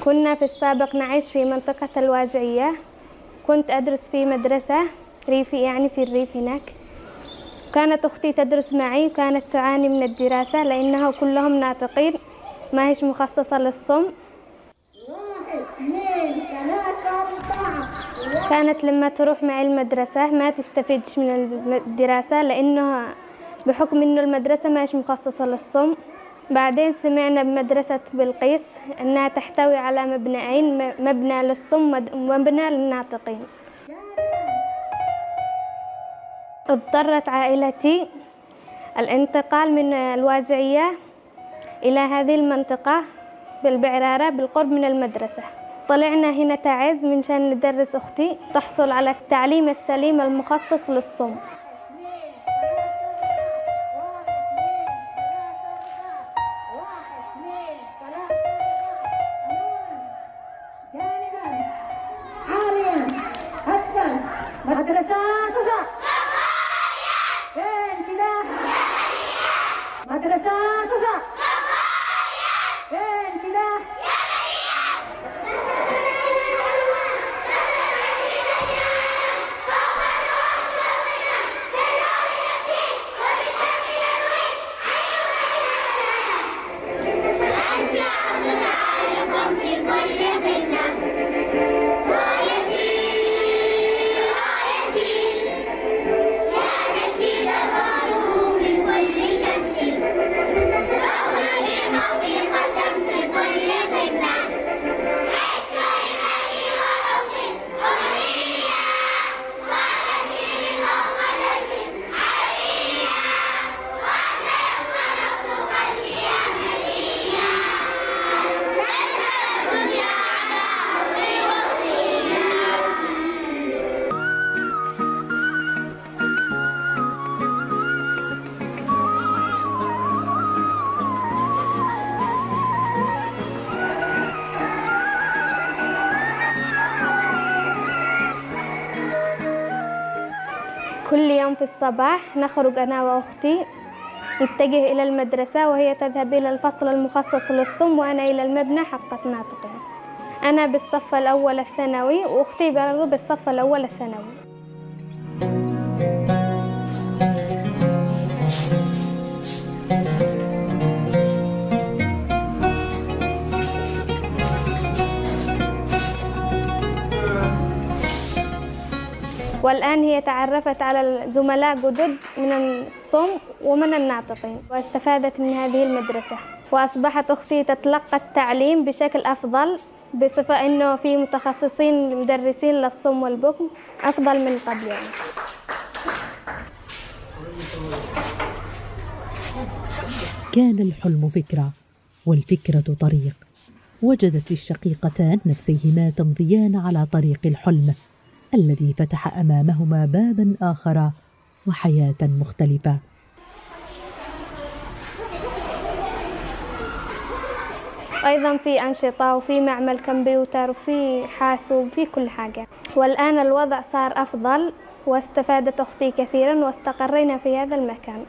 كنا في السابق نعيش في منطقة الوازعية. كنت أدرس في مدرسة ريفي، يعني في الريف هناك. كانت أختي تدرس معي وكانت تعاني من الدراسة لأنها كلهم ناطقين، ما هيش مخصصة للصم. كانت لما تروح معي المدرسة ما تستفيدش من الدراسة لأنه بحكم إنه المدرسة ما هيش مخصصة للصم. بعدين سمعنا بمدرسة بلقيس أنها تحتوي على مبنيين، مبنى للصم ومبنى للناطقين. اضطرت عائلتي الانتقال من الوازعية إلى هذه المنطقة بالبعرارة بالقرب من المدرسة. طلعنا هنا تعز منشان ندرس أختي تحصل على التعليم السليم المخصص للصم. كل يوم في الصباح نخرج أنا وأختي نتجه إلى المدرسة، وهي تذهب إلى الفصل المخصص للصم وأنا إلى المبنى حق الناطقين. أنا بالصف الأول الثانوي وأختي برضو بالصف الأول الثانوي. والآن هي تعرفت على زملاء جدد من الصم ومن الناطقين واستفادت من هذه المدرسة، وأصبحت أختي تتلقى التعليم بشكل أفضل بصفة أنه في متخصصين مدرسين للصم والبكم أفضل من قبل يعني. كان الحلم فكرة والفكرة طريق. وجدت الشقيقتان نفسيهما تمضيان على طريق الحلم الذي فتح أمامهما باباً آخر وحياة مختلفة. أيضاً في أنشطة وفي معمل كمبيوتر وفي حاسوب وفي كل حاجة. والآن الوضع صار أفضل واستفادت أختي كثيراً واستقرينا في هذا المكان.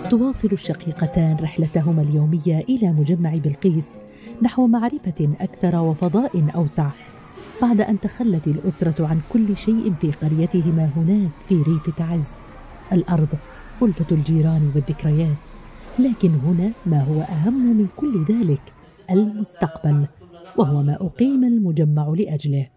تواصل الشقيقتان رحلتهما اليومية إلى مجمع بلقيس نحو معرفة أكثر وفضاء أوسع، بعد أن تخلت الأسرة عن كل شيء في قريتهما هناك في ريف تعز. الأرض، ألفة الجيران والذكريات، لكن هنا ما هو أهم من كل ذلك المستقبل وهو ما أقيم المجمع لأجله.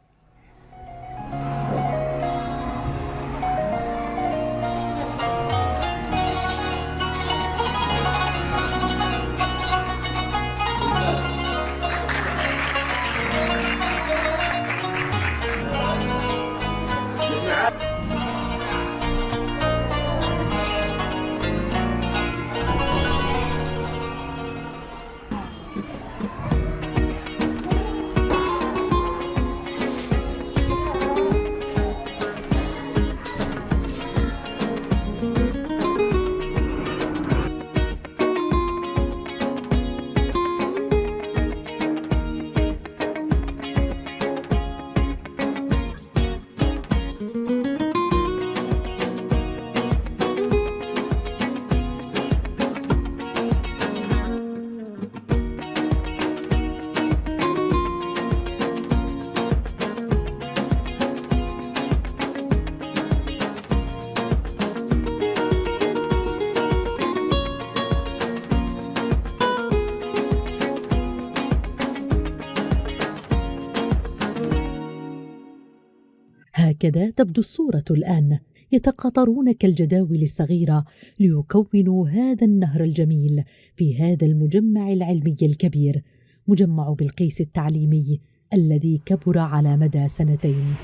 هكذا تبدو الصورة الآن، يتقاطرون كالجداول الصغيرة ليكونوا هذا النهر الجميل في هذا المجمع العلمي الكبير، مجمع بلقيس التعليمي الذي كبر على مدى 2 سنين.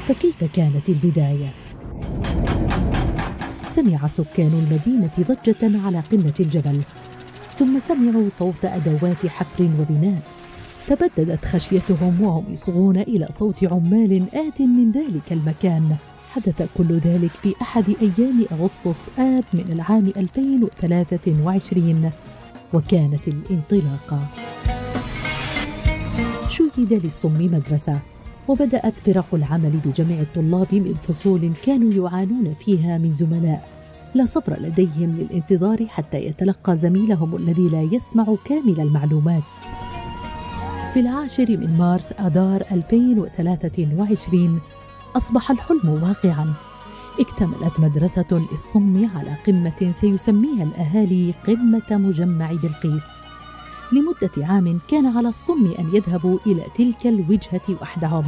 فكيف كانت البداية؟ سمع سكان المدينة ضجة على قمة الجبل، ثم سمعوا صوت أدوات حفر وبناء. تبددت خشيتهم وهم يصغون إلى صوت عمال آت من ذلك المكان. حدث كل ذلك في أحد أيام أغسطس آب من العام 2023، وكانت الانطلاقة. شُيد للصم مدرسة، وبدأت فرق العمل بجمع الطلاب من فصول كانوا يعانون فيها من زملاء لا صبر لديهم للانتظار حتى يتلقى زميلهم الذي لا يسمع كامل المعلومات. في 10 من مارس آذار 2023 أصبح الحلم واقعاً. اكتملت مدرسة للصم على قمة سيسميها الأهالي قمة مجمع بلقيس. لمدة عام كان على الصم أن يذهبوا إلى تلك الوجهة وحدهم.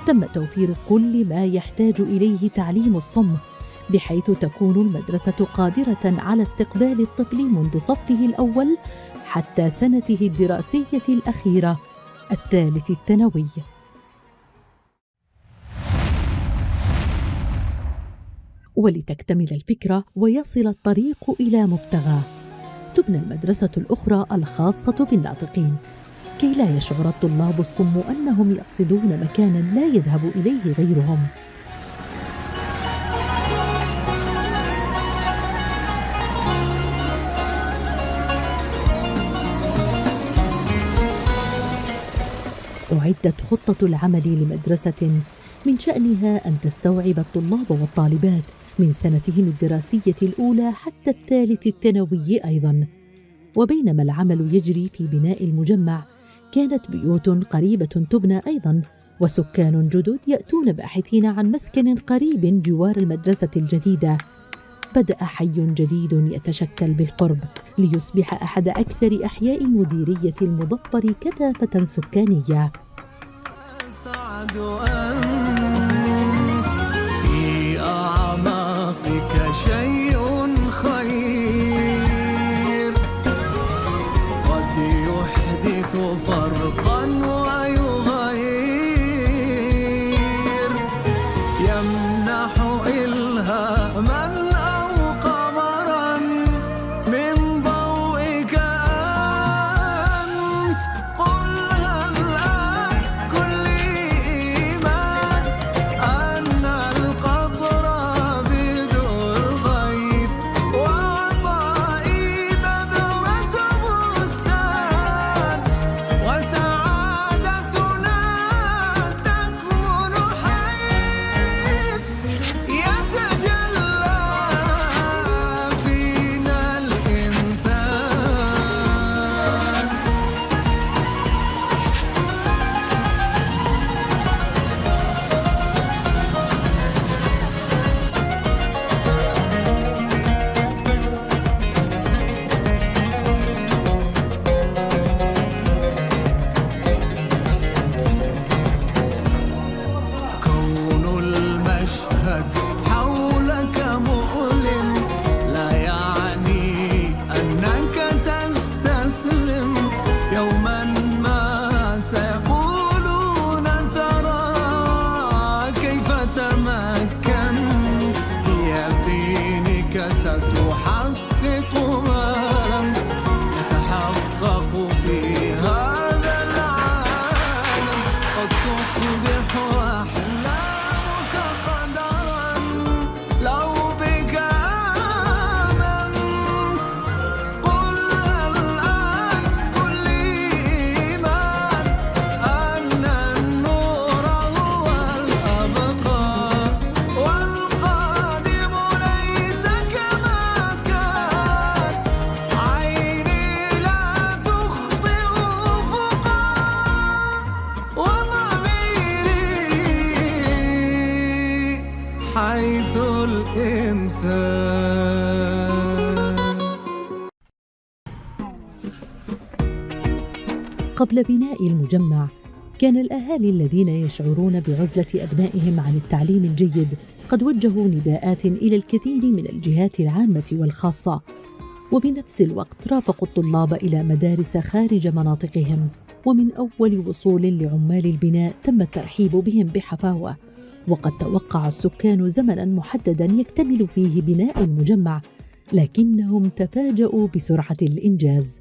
تم توفير كل ما يحتاج إليه تعليم الصم، بحيث تكون المدرسة قادرة على استقبال الطفل منذ صفه الأول حتى سنته الدراسية الأخيرة 3 الثانوي. ولتكتمل الفكرة ويصل الطريق إلى مبتغاه، تبنى المدرسة الأخرى الخاصة بالناطقين، كي لا يشعر الطلاب الصم أنهم يقصدون مكانا لا يذهب إليه غيرهم. أعدت خطة العمل لمدرسة من شأنها أن تستوعب الطلاب والطالبات من سنتهم الدراسية الأولى حتى 3 الثانوي أيضاً. وبينما العمل يجري في بناء المجمع، كانت بيوت قريبة تبنى أيضاً، وسكان جدد يأتون باحثين عن مسكن قريب جوار المدرسة الجديدة. بدأ حي جديد يتشكل بالقرب ليصبح أحد أكثر أحياء مديرية المظفر كثافة سكانية. أسعد أنت في أعماقك شيء خير قد يحدث فرقا ويغير، يمنح إلهاما أو قمرا من ضوئك أنت. قل هل كل إيمان قبل بناء المجمع كان الأهالي الذين يشعرون بعزلة أبنائهم عن التعليم الجيد قد وجهوا نداءات إلى الكثير من الجهات العامة والخاصة، وبنفس الوقت رافقوا الطلاب إلى مدارس خارج مناطقهم. ومن أول وصول لعمال البناء تم الترحيب بهم بحفاوة، وقد توقع السكان زمناً محدداً يكتمل فيه بناء المجمع، لكنهم تفاجؤوا بسرعة الإنجاز.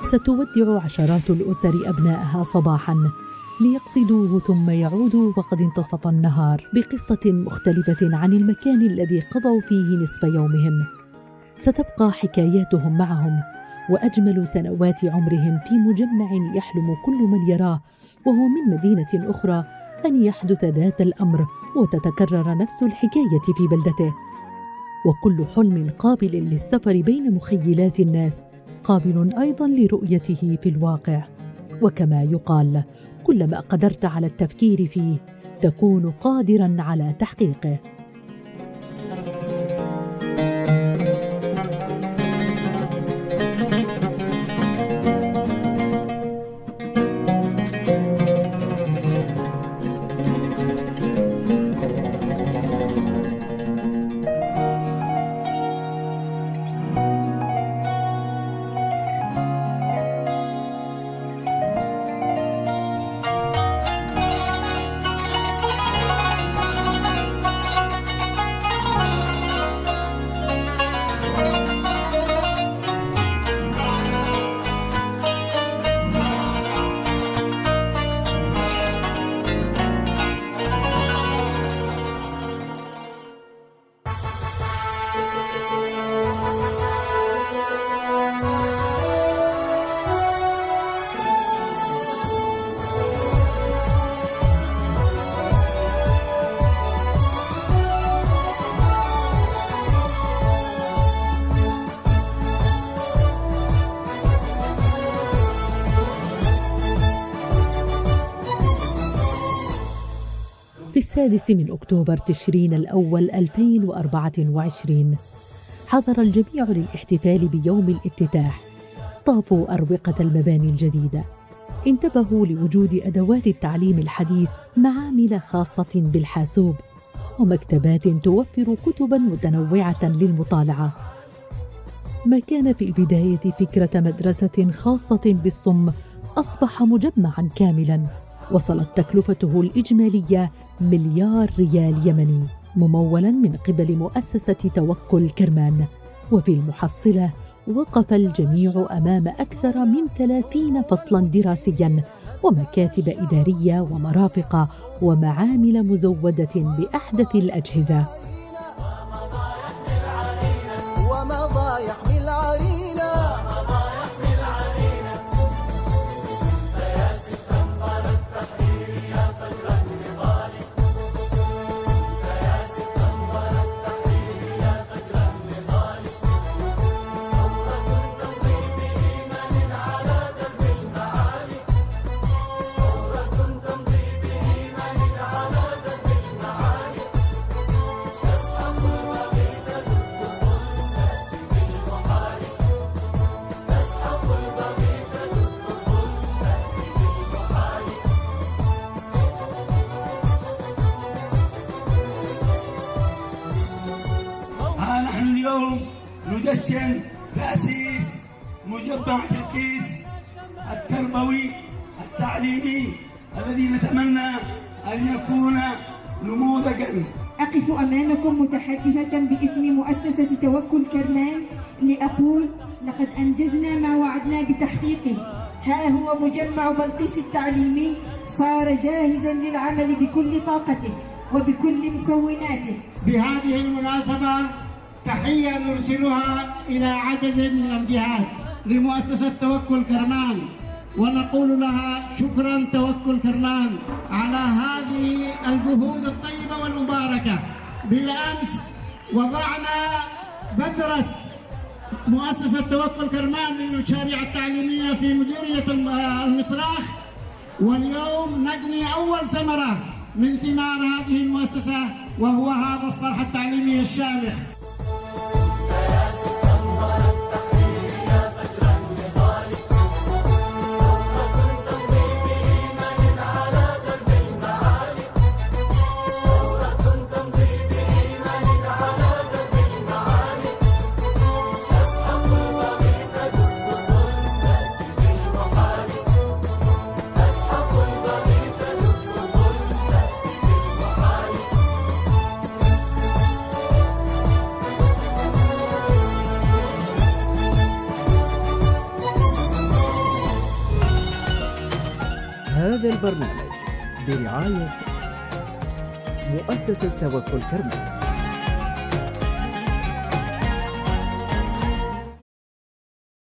ستودع عشرات الأسر أبنائها صباحاً ليقصدوه ثم يعودوا وقد انتصف النهار بقصة مختلفة عن المكان الذي قضوا فيه نصف يومهم. ستبقى حكاياتهم معهم وأجمل سنوات عمرهم في مجمع يحلم كل من يراه وهو من مدينة أخرى أن يحدث ذات الأمر وتتكرر نفس الحكاية في بلدته. وكل حلم قابل للسفر بين مخيلات الناس قابل أيضاً لرؤيته في الواقع. وكما يقال: كلما قدرت على التفكير فيه تكون قادراً على تحقيقه. في 6 من أكتوبر تشرين الأول 2024 حضر الجميع للاحتفال بيوم الافتتاح. طافوا أروقة المباني الجديدة، انتبهوا لوجود أدوات التعليم الحديث، معامل خاصة بالحاسوب ومكتبات توفر كتباً متنوعة للمطالعة. ما كان في البداية فكرة مدرسة خاصة بالصم أصبح مجمعاً كاملاً وصلت تكلفته الإجمالية 1,000,000,000 ريال يمني، ممولاً من قبل مؤسسة توكل كرمان. وفي المحصلة وقف الجميع أمام أكثر من 30 فصلاً دراسياً ومكاتب إدارية ومرافق ومعامل مزودة بأحدث الأجهزة. ومضايق بالعرينة نحن اليوم ندشن تأسيس مجمع بلقيس التربوي التعليمي الذي نتمنى أن يكون نموذجاً. أقف أمامكم متحدثة باسم مؤسسة توكل كرمان لأقول لقد أنجزنا ما وعدنا بتحقيقه. ها هو مجمع بلقيس التعليمي صار جاهزاً للعمل بكل طاقته وبكل مكوناته. بهذه المناسبة تحية نرسلها إلى عدد من الجهات لمؤسسة توكل كرمان، ونقول لها شكرا توكل كرمان على هذه الجهود الطيبة والمباركة. بالأمس وضعنا بذرة مؤسسة توكل كرمان للمشاريع التعليمية في مديرية المصراخ، واليوم نجني أول ثمرة من ثمار هذه المؤسسة وهو هذا الصرح التعليمي الشامخ. هذا البرنامج برعاية مؤسسة توكل كرمان.